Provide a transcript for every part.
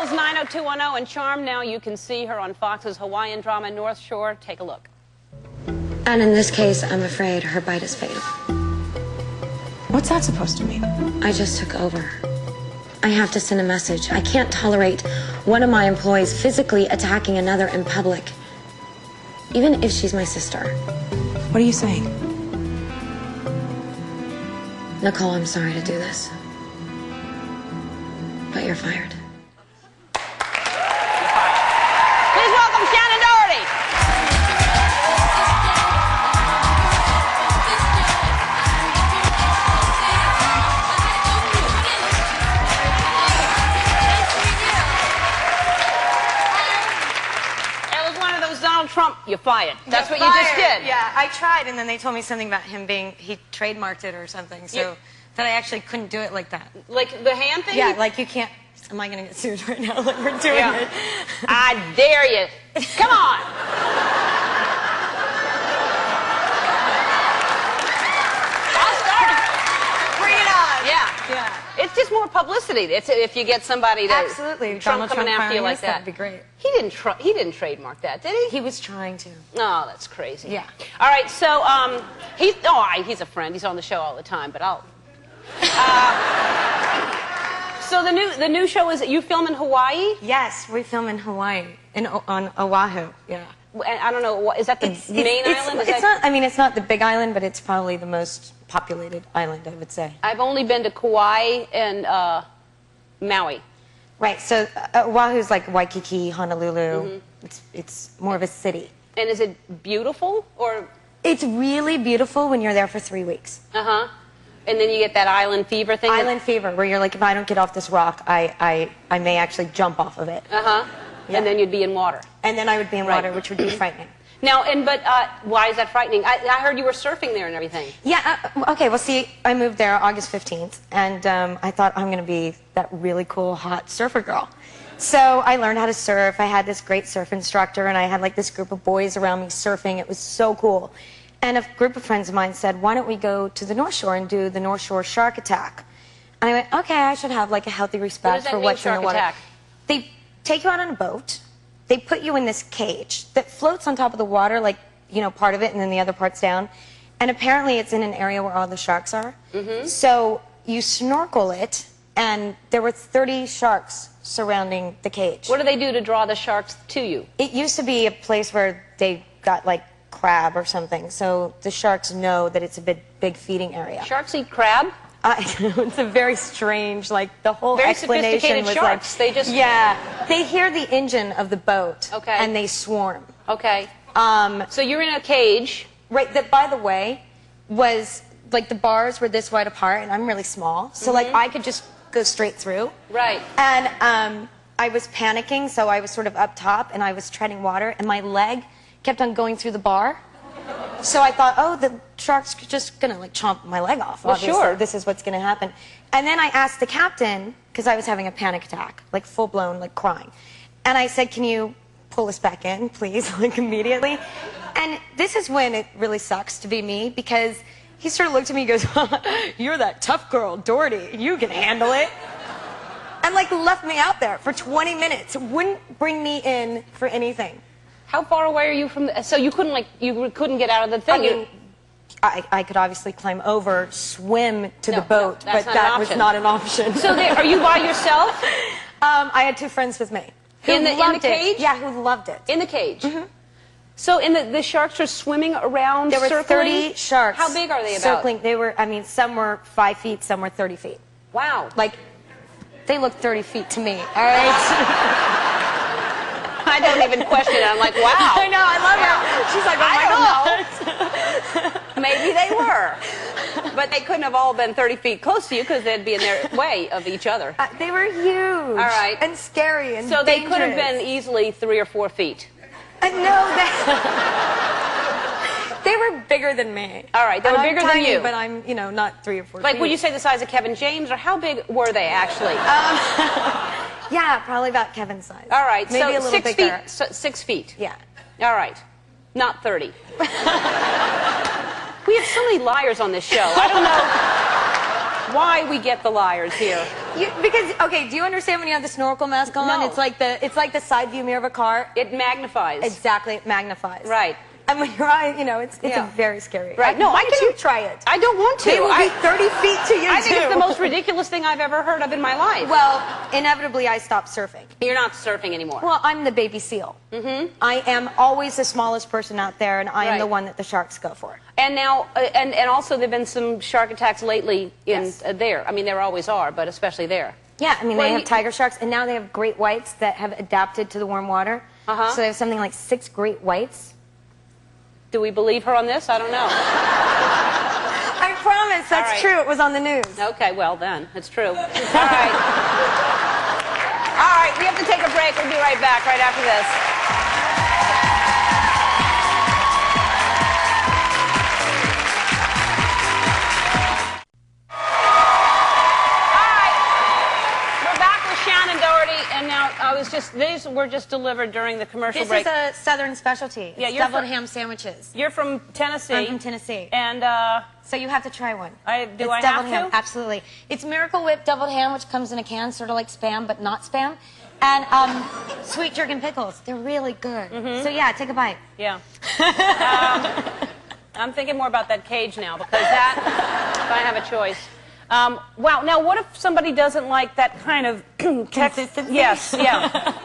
Channel's 90210 and Charm. Now you can see her on Fox's Hawaiian drama North Shore. Take a look. And in this case, I'm afraid her bite is fatal. What's that supposed to mean? I just took over. I have to send a message. I can't tolerate one of my employees physically attacking another in public, even if she's my sister. What are you saying? Nicole, I'm sorry to do this, but you're fired. Please welcome Shannen Doherty. It was one of those Donald Trump, you fired. That's what you just did. Yeah, I tried, and then they told me something about him being, he trademarked it or something, so that I actually couldn't do it like that. Like the hand thing? Yeah, like you can't, am I going to get sued right now? Like we're doing it. I dare you. Come on. I'll start it. Bring it on. Yeah. It's just more publicity. It's if you get somebody to Absolutely. Trump coming after you like that. That'd be great. He didn't trademark that, did he? He was trying to. Oh, that's crazy. Yeah. All right, so he's a friend. He's on the show all the time, but I'll. So the new show is you film in Hawaii? Yes, we film in Hawaii, on Oahu. Yeah. And I don't know, is that the main island? It's not. I mean, it's not the big island, but it's probably the most populated island, I would say. I've only been to Kauai and Maui. Right. So Oahu's like Waikiki, Honolulu. It's more of a city. And is it beautiful or? It's really beautiful when you're there for 3 weeks. And then you get that island fever thing? Island fever, where you're like, if I don't get off this rock, I may actually jump off of it. Yeah. And then you'd be in water. And then I would be in water, which would be frightening. Now, but why is that frightening? I heard you were surfing there and everything. Yeah, okay, well, see, I moved there August 15th, and I thought I'm going to be that really cool, hot surfer girl. So I learned how to surf. I had this great surf instructor, and I had like this group of boys around me surfing. It was so cool. And a group of friends of mine said, why don't we go to the North Shore and do the North Shore shark attack? And I went, okay, I should have like a healthy respect for what's in the water. Attack? They take you out on a boat. They put you in this cage that floats on top of the water, like, you know, part of it, and then the other part's down. And apparently it's in an area where all the sharks are. So you snorkel it, and there were 30 sharks surrounding the cage. What do they do to draw the sharks to you? It used to be a place where they got, like, crab or something, so the sharks know that it's a big feeding area. Sharks eat crab? It's a very strange, like, the whole very explanation was sharks. like... They just... Yeah, they hear the engine of the boat, okay, and they swarm. Okay. So you're in a cage. Right, that, by the way, was, like, the bars were this wide apart, and I'm really small, so, like, I could just go straight through. Right. And I was panicking, so I was sort of up top, and I was treading water, and my leg kept on going through the bar. So I thought, oh, the shark's just going to, like, chomp my leg off. Well, obviously. sure. This is what's going to happen. And then I asked the captain, because I was having a panic attack, like, full-blown, like, crying. And I said, can you pull us back in, please, like, immediately? And this is when it really sucks to be me, because he sort of looked at me and goes, you're that tough girl, Doherty. You can handle it. And, like, left me out there for 20 minutes. Wouldn't bring me in for anything. How far away are you from the... So you couldn't, like, you couldn't get out of the thing? I mean, I could obviously climb over, swim to the boat, but that was not an option. So are you by yourself? I had 2 friends with me. In the cage? Yeah, who loved it. In the cage? So the sharks are swimming around, There were circling? 30 sharks. How big are they about? Circling. They were, I mean, some were 5 feet, some were 30 feet. Wow. Like, they looked 30 feet to me, all right? I don't even question it. I'm like, wow. I know, I love her. She's like, oh my God. Maybe they were. But they couldn't have all been 30 feet close to you because they'd be in their way of each other. They were huge. All right. And scary and So they dangerous. could have been easily 3 or 4 feet. No, they were bigger than me. All right, they were bigger than you. But I'm, you know, not 3 or 4 Like, feet. would you say the size of Kevin James, or how big were they actually? Yeah, probably about Kevin's size. All right, maybe so a little 6 bigger. feet. So 6 feet. Yeah. All right, not 30. We have so many liars on this show. I don't know why we get the liars here. Because, okay, do you understand when you have the snorkel mask on? No. It's like the side view mirror of a car. It magnifies. Exactly, it magnifies. Right. And when your eye, you know, it's Yeah. a very scary. Right. No, Why I don't can you try it? I don't want to. They will be 30 feet to you, I think too. it's the most ridiculous thing I've ever heard of in my life. Well, inevitably, I stopped surfing. You're not surfing anymore. Well, I'm the baby seal. Mm-hmm. I am always the smallest person out there, and I am the one that the sharks go for. And now, and also there've been some shark attacks lately in there. I mean, there always are, but especially there. Yeah, I mean, Well, they have tiger sharks, and now they have great whites that have adapted to the warm water. So they have something like 6 great whites. Do we believe her on this? I don't know. I promise, that's right. true. It was on the news. Okay, well then, it's true. All right. All right, we have to take a break. We'll be right back right after this. Shannen Doherty, and now these were just delivered during the commercial break. This is a southern specialty. Yeah, it's you're deviled from- ham sandwiches. You're from Tennessee. I'm from Tennessee. And so you have to try one. Do I have deviled ham, to? absolutely. It's Miracle Whip deviled ham, which comes in a can, sort of like Spam, but not Spam. And sweet jerkin pickles. They're really good. So yeah, take a bite. Yeah. I'm thinking more about that cage now, because that, if I have a choice. Wow, now what if somebody doesn't like that kind of Consistency? Yes, yeah.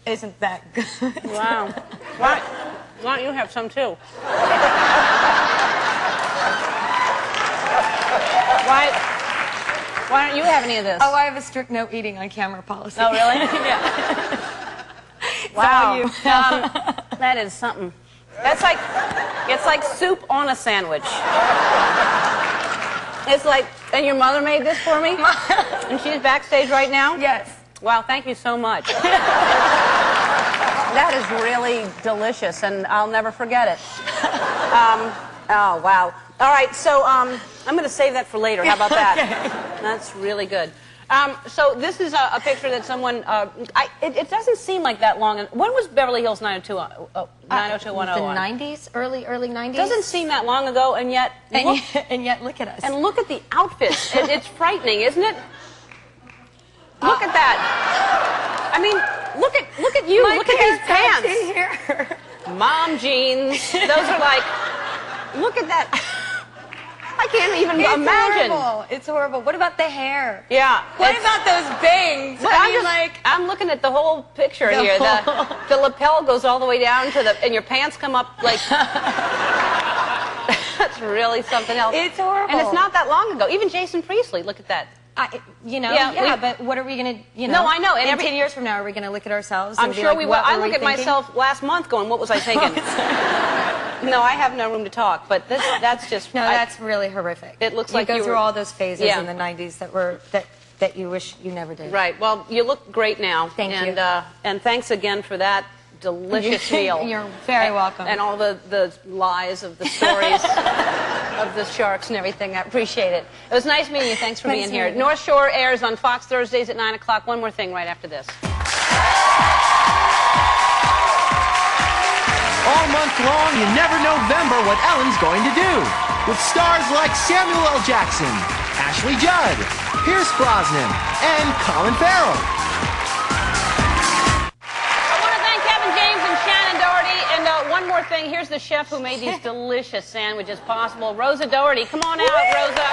Isn't that good? Wow. Why don't you have some too? Why don't you have any of this? Oh, I have a strict no eating on camera policy. Oh, really? Yeah. Wow. You. That is something. That's like, it's like soup on a sandwich. It's like, and your mother made this for me? And she's backstage right now? Yes. Wow, thank you so much. That is really delicious, and I'll never forget it. Oh, wow. All right, so I'm going to save that for later. How about that? Okay. That's really good. So this is a picture that someone, it doesn't seem like that long. When was Beverly Hills 90210? The 90s, early 90s. Doesn't seem that long ago, and yet, and yet look at us. and look at the outfits. It's frightening, isn't it? Look at that. I mean, look at you. Look at these pants. Here. Mom jeans. Those are like, look at that. I can't even imagine. Horrible. It's horrible. What about the hair? Yeah. What about those bangs? But I'm looking at the whole picture here. The lapel goes all the way down to and your pants come up like. That's really something else. It's horrible. And it's not that long ago. Even Jason Priestley, look at that. But what are we going to, No, I know. And in 10 years from now, are we going to look at ourselves I'm and be sure like, we will. what I were look we at thinking? myself last month going, what was I thinking? No, I have no room to talk, but that's just... No, that's really horrific. It looks like you you go through were- all those phases Yeah. in the 90s that you wish you never did. Right. Well, you look great now. Thank you. And thanks again for that delicious meal. You're very welcome. And all the lies of the stories of the sharks and everything. I appreciate it. It was nice meeting you. Thanks for Thanks being for here. meeting me. North Shore airs on Fox Thursdays at 9 o'clock. One more thing right after this. All month long, you never November what Ellen's going to do. With stars like Samuel L. Jackson, Ashley Judd, Pierce Brosnan, and Colin Farrell. I want to thank Kevin James and Shannen Doherty. And one more thing, here's the chef who made these delicious sandwiches possible, Rosa Doherty. Come on out, Rosa.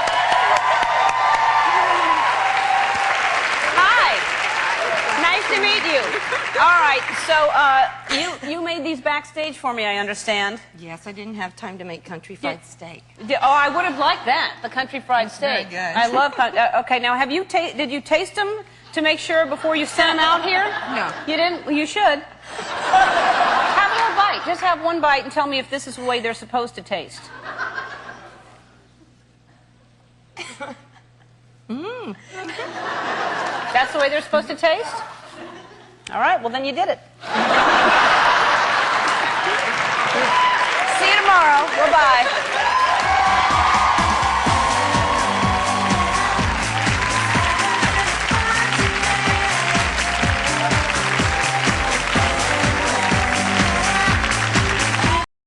Hi. Nice to meet you. All right, so you made these backstage for me, I understand. Yes, I didn't have time to make country fried steak. Oh, I would have liked that, the country fried steak. very good. I love. Okay, now did you taste them to make sure before you sent them out here? No. You didn't. Well, you should. Have a little bite. Just have one bite and tell me if this is the way they're supposed to taste. That's the way they're supposed to taste? All right, well then you did it. See you tomorrow. Bye-bye.